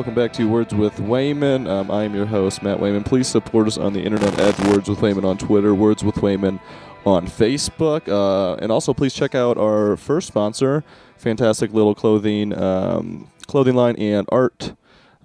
welcome back to Words with Wayman. I am your host, Matt Wayman. Please support us on the internet at Words with Wayman on Twitter, Words with Wayman on Facebook. And also, please check out our first sponsor, fantastic little clothing line and art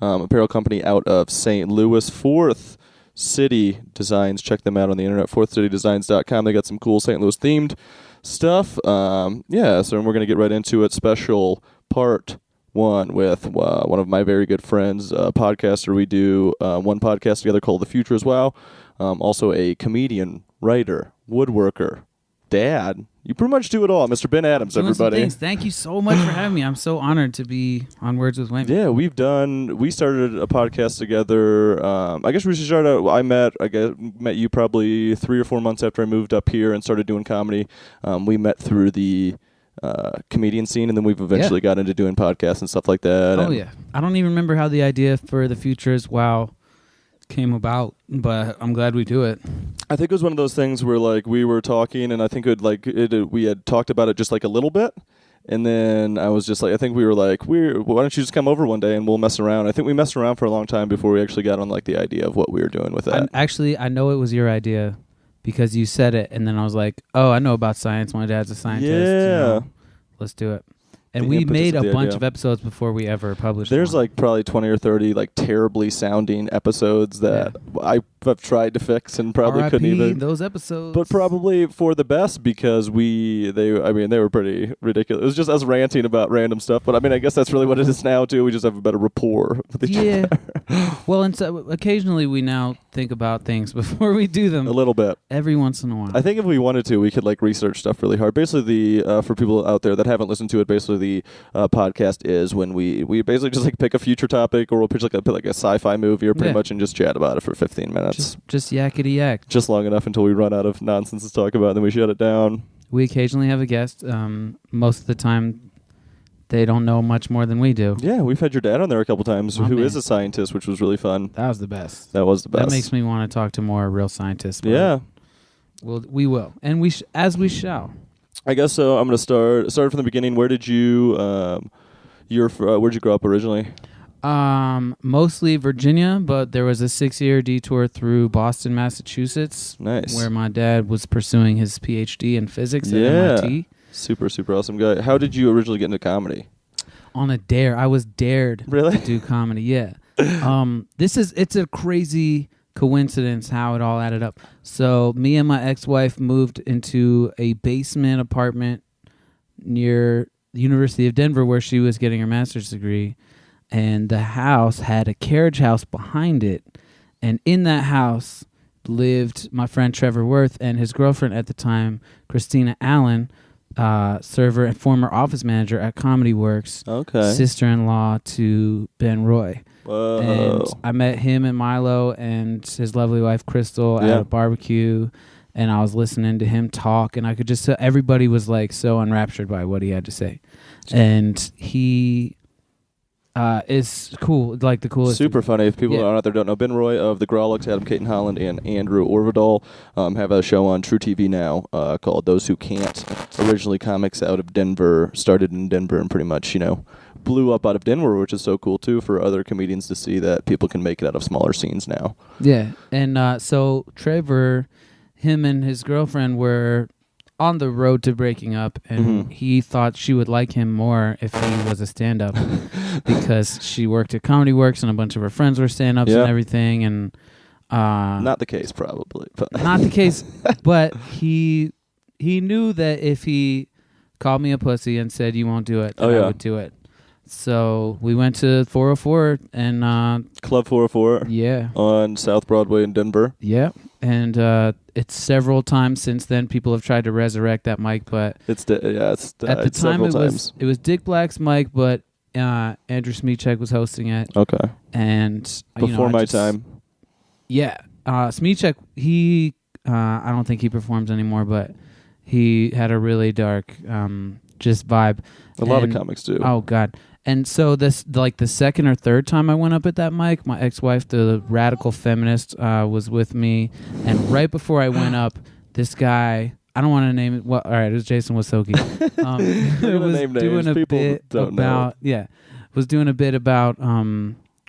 apparel company out of St. Louis, Fourth City Designs. Check them out on the internet, fourthcitydesigns.com. They got some cool St. Louis themed stuff. So we're going to get right into it. Special part one with one of my very good friends, a podcaster. We do one podcast together called The Future as well. Also a comedian, writer, woodworker, dad. You pretty much do it all. Mr. Ben Adams, everybody. Thank you so much for having me. I'm so honored to be on Words with Wayman. Yeah, we started a podcast together. I guess we should start out. I met you probably 3 or 4 months after I moved up here and started doing comedy. We met through the comedian scene, and then we've eventually got into doing podcasts and stuff like that. Oh, yeah. I don't even remember how the idea for The Futures came about, but I'm glad we do it. I think it was one of those things where we were talking, and I think we had talked about it just a little bit, and then I was just I think we were why don't you just come over one day and we'll mess around. I think we messed around for a long time before we actually got on the idea of what we were doing with that. I know it was your idea because you said it, and then I was like, oh, I know about science. My dad's a scientist. Yeah. Let's do it. And we made a bunch of episodes before we ever published There's one. Probably 20 or 30 terribly sounding episodes that I've tried to fix and probably R.I.P. couldn't even. Those episodes. But probably for the best because they were pretty ridiculous. It was just us ranting about random stuff. But I guess that's really what it is now too. We just have a better rapport with each other. Well, and so occasionally we now think about things before we do them. A little bit. Every once in a while. I think if we wanted to, we could research stuff really hard. Basically, for people out there that haven't listened to it, basically the podcast is when we basically just pick a future topic, or we'll pitch a sci-fi movie or pretty much and just chat about it for 15 minutes. Just yakety yak. Just long enough until we run out of nonsense to talk about, and then we shut it down. We occasionally have a guest. Most of the time, they don't know much more than we do. Yeah, we've had your dad on there a couple times, who is a scientist, which was really fun. That was the best. That makes me want to talk to more real scientists. Yeah. We will. And we shall. I guess so. I'm going to start from the beginning. Where did you where'd you grow up originally? Mostly Virginia, but there was a 6-year detour through Boston, Massachusetts. Nice. Where my dad was pursuing his PhD in physics at MIT. Super, super awesome guy. How did you originally get into comedy? On a dare. I was dared to do comedy, yeah. It's a crazy coincidence how it all added up. So me and my ex-wife moved into a basement apartment near the University of Denver where she was getting her master's degree, and the house had a carriage house behind it, and in that house lived my friend Trevor Worth and his girlfriend at the time, Christina Allen, server and former office manager at Comedy Works, sister-in-law to Ben Roy. Whoa. And I met him and Milo and his lovely wife Crystal at a barbecue, and I was listening to him talk, and I could just tell everybody was so enraptured by what he had to say. And he is cool, the coolest. Super funny. If people out there don't know, Ben Roy of the Grawlix, Adam Caton Holland, and Andrew Orvidal have a show on True TV now called Those Who Can't. Originally comics out of Denver, started in Denver, and pretty much, blew up out of Denver, which is so cool too for other comedians to see that people can make it out of smaller scenes now. Yeah, and so Trevor, him and his girlfriend were on the road to breaking up, and he thought she would like him more if he was a stand-up because she worked at Comedy Works and a bunch of her friends were stand-ups and everything, and not the case probably. But not the case, but he knew that if he called me a pussy and said you won't do it, I would do it. So we went to 404 and Club 404. Yeah. On South Broadway in Denver. Yeah. And it's several times since then people have tried to resurrect that mic, but it's at the time it was Dick Black's mic, but Andrew Smeechek was hosting it. Okay. And before my time. Yeah. Smeechek, I don't think he performs anymore, but he had a really dark just vibe. A lot of comics do. Oh God. And so the second or third time I went up at that mic, my ex-wife, the radical feminist, was with me. And right before I went up, this guy, I don't want to name it. Well, all right, it was Jason Wasocki. Was doing a bit about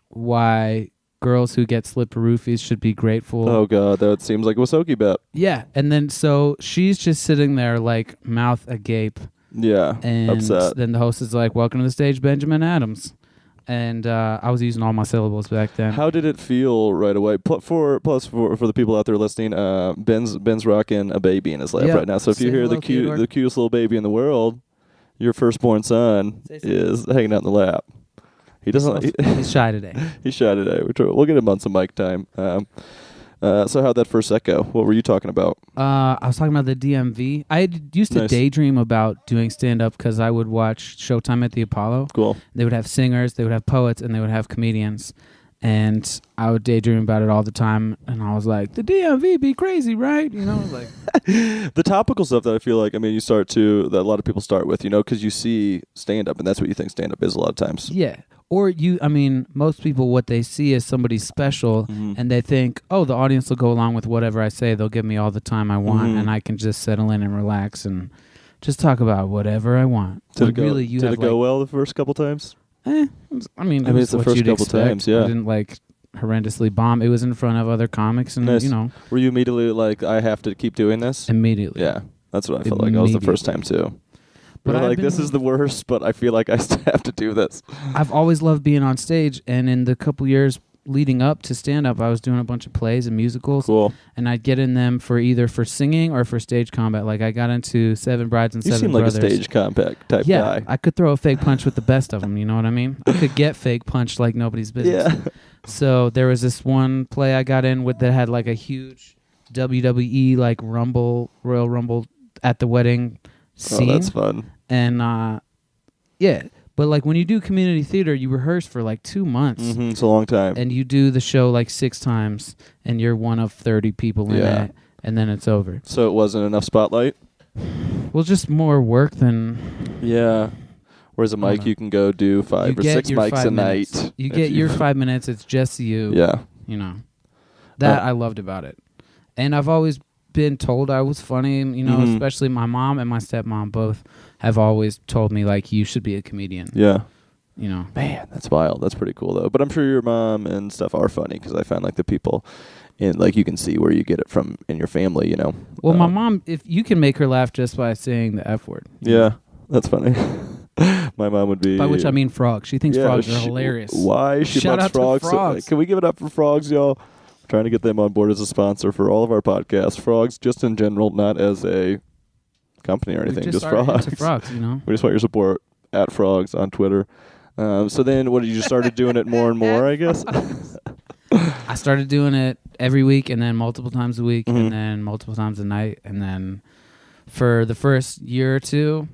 why girls who get slipper roofies should be grateful. Oh God, that seems like a Wasoki bet. Yeah, and then so she's just sitting there like mouth agape. Yeah, and upset. Then the host is like, "Welcome to the stage, Benjamin Adams." And I was using all my syllables back then. How did it feel right away? For the people out there listening, Ben's rocking a baby in his lap right now. So if you hear the cutest little baby in the world, your firstborn son is hanging out in the lap. He doesn't. He's shy today. He's shy today. We'll get him on some mic time. So how'd that first set go? What were you talking about? I was talking about the DMV. I used to daydream about doing stand-up because I would watch Showtime at the Apollo. Cool. They would have singers, they would have poets, and they would have comedians. And I would daydream about it all the time. And I was like, the DMV be crazy, right? You know, like the topical stuff that I feel like, I mean, that a lot of people start with, because you see stand-up, and that's what you think stand-up is a lot of times. Yeah. Or most people, what they see is somebody special, and they think, oh, the audience will go along with whatever I say. They'll give me all the time I want, and I can just settle in and relax and just talk about whatever I want. Did it go well the first couple times? It's the first couple times, yeah. I didn't horrendously bomb. It was in front of other comics, and Were you immediately like, I have to keep doing this? Immediately. Yeah, that's what I felt like. That was the first time too. But this is the worst, but I feel like I still have to do this. I've always loved being on stage, and in the couple years leading up to stand-up, I was doing a bunch of plays and musicals. Cool. And I'd get in them for either for singing or for stage combat. Like I got into Seven Brides and Seven Brothers. You seem like a stage combat type guy. Yeah, I could throw a fake punch with the best of them, you know what I mean? I could get fake punched like nobody's business. Yeah. So there was this one play I got in with that had like a huge WWE like Royal Rumble at the wedding scene. Oh, that's fun. And but like when you do community theater, you rehearse for like 2 months. It's a long time. And you do the show like 6 times, and you're one of 30 people in it, and then it's over. So it wasn't enough spotlight? Well, just more work than... Yeah. Whereas a mic, you can go do 5 or 6 mics a night. You get your 5 minutes, it's just you. Yeah. That I loved about it. And I've always been told I was funny, especially my mom and my stepmom both have always told me like you should be a comedian. Yeah. Man, that's wild. That's pretty cool though. But I'm sure your mom and stuff are funny because I found like the people in like you can see where you get it from in your family, Well, my mom, if you can make her laugh just by saying the F word. Yeah, that's funny. My mom would be... By which I mean frogs. She thinks frogs are hilarious. Why? She Shout loves out frogs. to frogs. Can we give it up for frogs, y'all? Trying to get them on board as a sponsor for all of our podcasts. Frogs, just in general, not as a company or anything, just frogs. Into frogs, We just want your support at frogs on Twitter. So then, what, you just started doing it more and more, I guess? I started doing it every week, and then multiple times a week, and then multiple times a night, and then for the first year or two,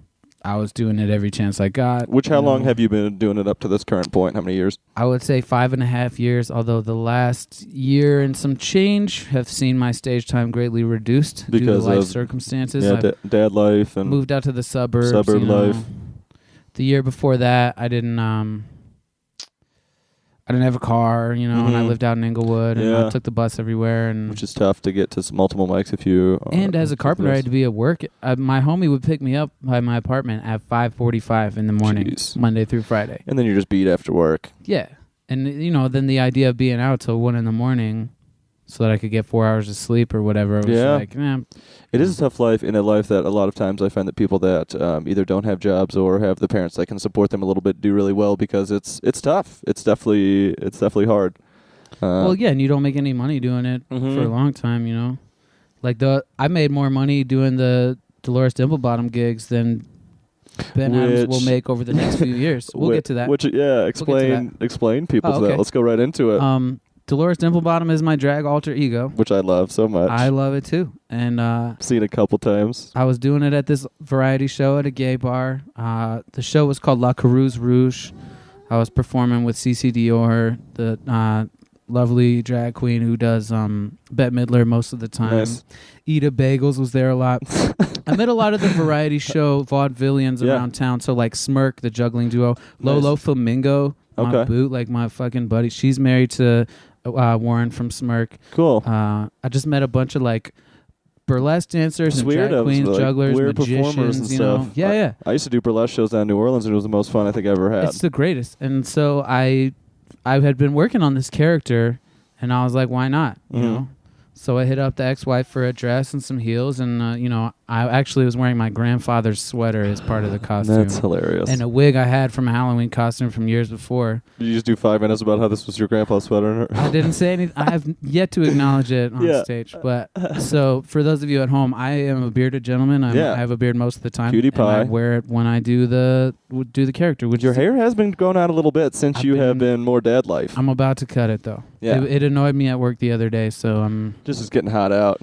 I was doing it every chance I got. How long have you been doing it up to this current point? How many years? I would say 5.5 years, although the last year and some change have seen my stage time greatly reduced due to life circumstances. Yeah, dad life and moved out to the suburbs. Suburb life. The year before that, I didn't have a car, and I lived out in Inglewood, and I took the bus everywhere, and which is tough to get to multiple mics if you. And as a carpenter, I had to be at work. My homie would pick me up by my apartment at 5:45 in the morning, Monday through Friday. And then you're just beat after work. Yeah, and then the idea of being out till 1 a.m. so that I could get 4 hours of sleep or whatever. It was like, It is a tough life, in a life that a lot of times I find that people that either don't have jobs or have the parents that can support them a little bit do really well because it's tough. It's definitely hard. And you don't make any money doing it for a long time, Like I made more money doing the Dolores Dimplebottom gigs than Ben Adams will make over the next few years. We'll get to that. Explain people to that. Let's go right into it. Dolores Dimplebottom is my drag alter ego, which I love so much. I love it too, and seen it a couple times. I was doing it at this variety show at a gay bar. The show was called La Carouse Rouge. I was performing with CeCe Dior, the lovely drag queen who does Bette Midler most of the time. Nice. Ida Bagels was there a lot. I met a lot of the variety show vaudevillians around town. So like Smirk, the juggling duo, Lolo Flamingo, my boot, like my fucking buddy. She's married to Warren from Smirk. Cool. I just met a bunch of like burlesque dancers and drag queens, like jugglers, weird magicians, performers and stuff. Yeah. I used to do burlesque shows down in New Orleans, and it was the most fun I think I ever had. It's the greatest. And so I I had been working on this character, and I was like, why not? You know. So I hit up the ex-wife for a dress and some heels, and you know, I actually was wearing my grandfather's sweater as part of the costume. That's hilarious. And a wig I had from a Halloween costume from years before. Did you just do 5 minutes about how this was your grandpa's sweater? I didn't say anything. I have yet to acknowledge it on stage. But so for those of you at home, I am a bearded gentleman. I have a beard most of the time. Cutie pie. And I wear it when I do the character. Which your hair has been going out a little bit since you have been more dad life. I'm about to cut it though. Yeah. It annoyed me at work the other day, so I'm just is getting hot out.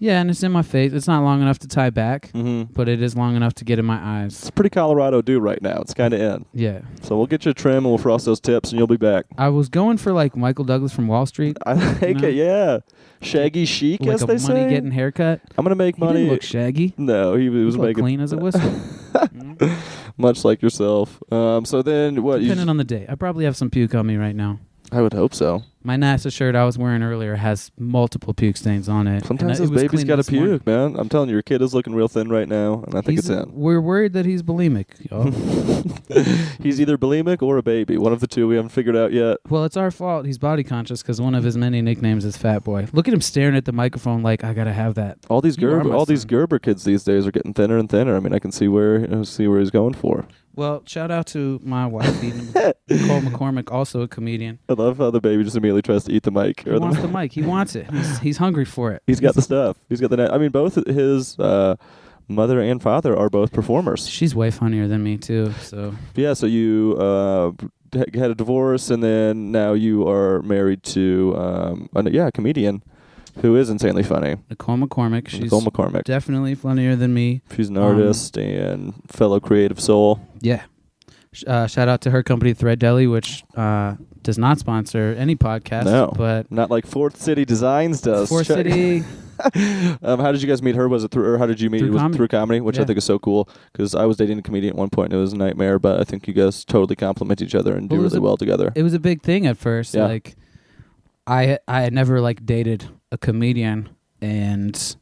Yeah, and it's in my face. It's not long enough to tie back, but it is long enough to get in my eyes. It's pretty Colorado do right now. It's kind of in. Yeah. So we'll get you a trim and we'll frost those tips and you'll be back. I was going for like Michael Douglas from Wall Street. I like it, yeah. Shaggy chic, like as they say. Like a money-getting haircut. I'm going to make money. He didn't look shaggy. No, he was making... clean as a whistle. Much like yourself. So then what? Depending on the day. I probably have some puke on me right now. I would hope so. My NASA shirt I was wearing earlier has multiple puke stains on it. Sometimes this baby's got a puke, man. I'm telling you, your kid is looking real thin right now, and I think it's in. We're worried that he's bulimic, y'all. He's either bulimic or a baby. One of the two we haven't figured out yet. Well, it's our fault. He's body conscious because one of his many nicknames is Fat Boy. Look at him staring at the microphone like, I got to have that. All these Gerber kids these days are getting thinner and thinner. I mean, I can see where he's going for. Well, shout out to my wife, Nicole McCormick, also a comedian. I love how the baby just immediately tries to eat the mic. He wants the mic. He wants it. He's hungry for it. He's got the stuff. He's got the. I mean, both his mother and father are both performers. She's way funnier than me too. So yeah. So you had a divorce, and then now you are married to a comedian who is insanely funny. Nicole McCormick. She's Nicole McCormick. Definitely funnier than me. She's an artist and fellow creative soul. Yeah. Shout out to her company, Thread Deli, which does not sponsor any podcast. No, but not like Fourth City Designs does. Fourth City. How did you guys meet her? Was it through, or how did you meet? Through comedy. Through comedy, which I think is so cool. Because I was dating a comedian at one point, and it was a nightmare. But I think you guys totally complement each other and do really well together. It was a big thing at first. Yeah. Like, I had never like dated a comedian, and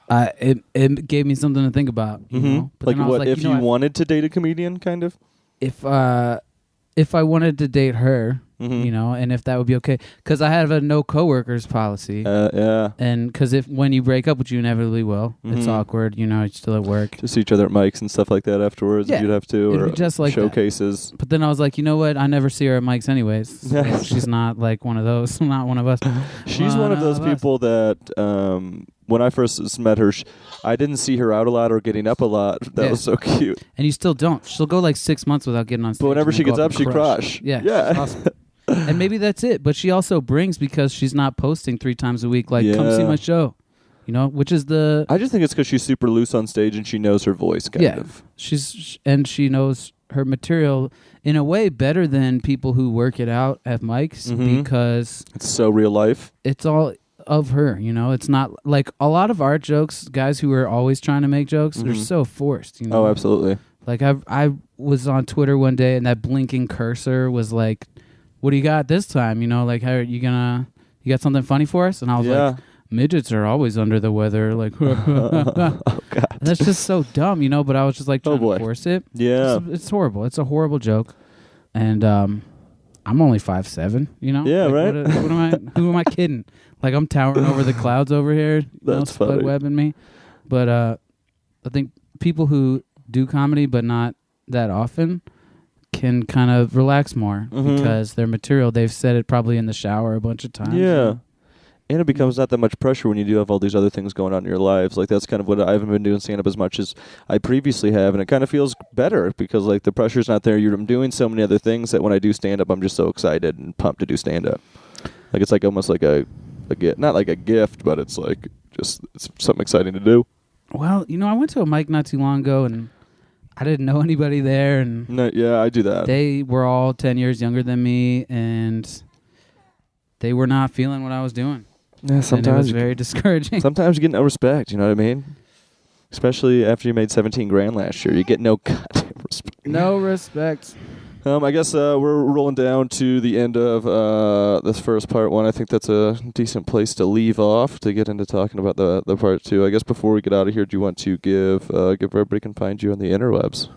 it gave me something to think about. You know? But like what? If you wanted to date a comedian, kind of. If I wanted to date her, you know, and if that would be okay, because I have a no coworkers policy. Yeah. And because when you break up, which you inevitably will, it's awkward. You know, you're still at work. To see each other at mics and stuff like that afterwards, if you'd have to, or just like showcases. That. But then I was like, you know what? I never see her at mics anyways. So she's not like one of those. Not one of us. She's one of those people that. When I first met her, I didn't see her out a lot or getting up a lot. That was so cute. And you still don't. She'll go like 6 months without getting on stage. But whenever she gets up, she crush. Yeah. Awesome. And maybe that's it. But she also brings because she's not posting 3 times a week. Like, come see my show. You know, which is the... I just think it's because she's super loose on stage and she knows her voice, kind of. She knows her material in a way better than people who work it out at mics because... It's so real life. It's all... of her, you know, it's not like a lot of art jokes. Guys who are always trying to make jokes, they're so forced. You know? Oh, absolutely. Like I was on Twitter one day, and that blinking cursor was like, "What do you got this time?" You know, like, how are you gonna? You got something funny for us? And I was like, "Midgets are always under the weather." Like, oh God, that's just so dumb, you know. But I was just like trying to force it. Yeah, it's horrible. It's a horrible joke, and I'm only 5'7", you know. Yeah, like, right. What am I? Who am I kidding? Like, I'm towering over the clouds over here. That's funny. Spud webbing me. But I think people who do comedy but not that often can kind of relax more because their material, they've said it probably in the shower a bunch of times. Yeah. And it becomes not that much pressure when you do have all these other things going on in your lives. Like, that's kind of what I haven't been doing stand-up as much as I previously have. And it kind of feels better because, like, the pressure's not there. I'm doing so many other things that when I do stand-up, I'm just so excited and pumped to do stand-up. Like, it's like almost like not like a gift, but it's like just it's something exciting to do. Well, you know, I went to a mic not too long ago, and I didn't know anybody there. And yeah, I do that. They were all 10 years younger than me, and they were not feeling what I was doing. Yeah, sometimes and it was very discouraging. Sometimes you get no respect, you know what I mean? Especially after you made $17,000 last year. You get no goddamn respect. No respect. I guess we're rolling down to the end of this first part one. I think that's a decent place to leave off to get into talking about the part two. I guess before we get out of here, do you want to give where everybody can find you on the interwebs?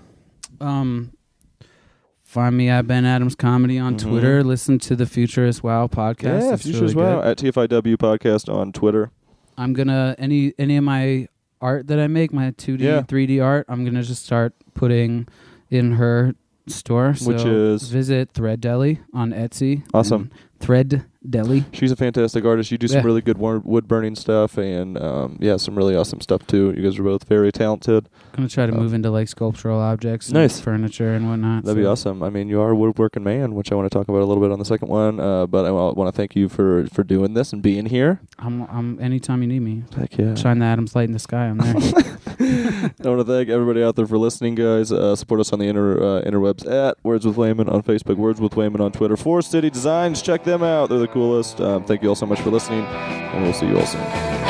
Find me at Ben Adams Comedy on Twitter. Listen to the Future as Well podcast. Yeah, It's Future really as Well good. at TFIW podcast on Twitter. I'm gonna any of my art that I make, my 2D, 3D art, I'm gonna just start putting in her store. So which is visit Thread Deli on Etsy. Awesome. Thread Deli. She's a fantastic artist. You do some really good wood burning stuff, and some really awesome stuff too. You guys are both very talented. I'm gonna try to move into like sculptural objects, nice furniture and whatnot. That'd be awesome. I mean, you are a woodworking man, which I want to talk about a little bit on the second one. But I want to thank you for doing this and being here. I'm anytime you need me. Heck yeah. Shine the Adams light in the sky. I'm there. I want to thank everybody out there for listening, guys. Support us on the interwebs at Words with Wayman on Facebook, Words with Wayman on Twitter. Forest City Designs, check them out. They're the coolest. Thank you all so much for listening, and we'll see you all soon.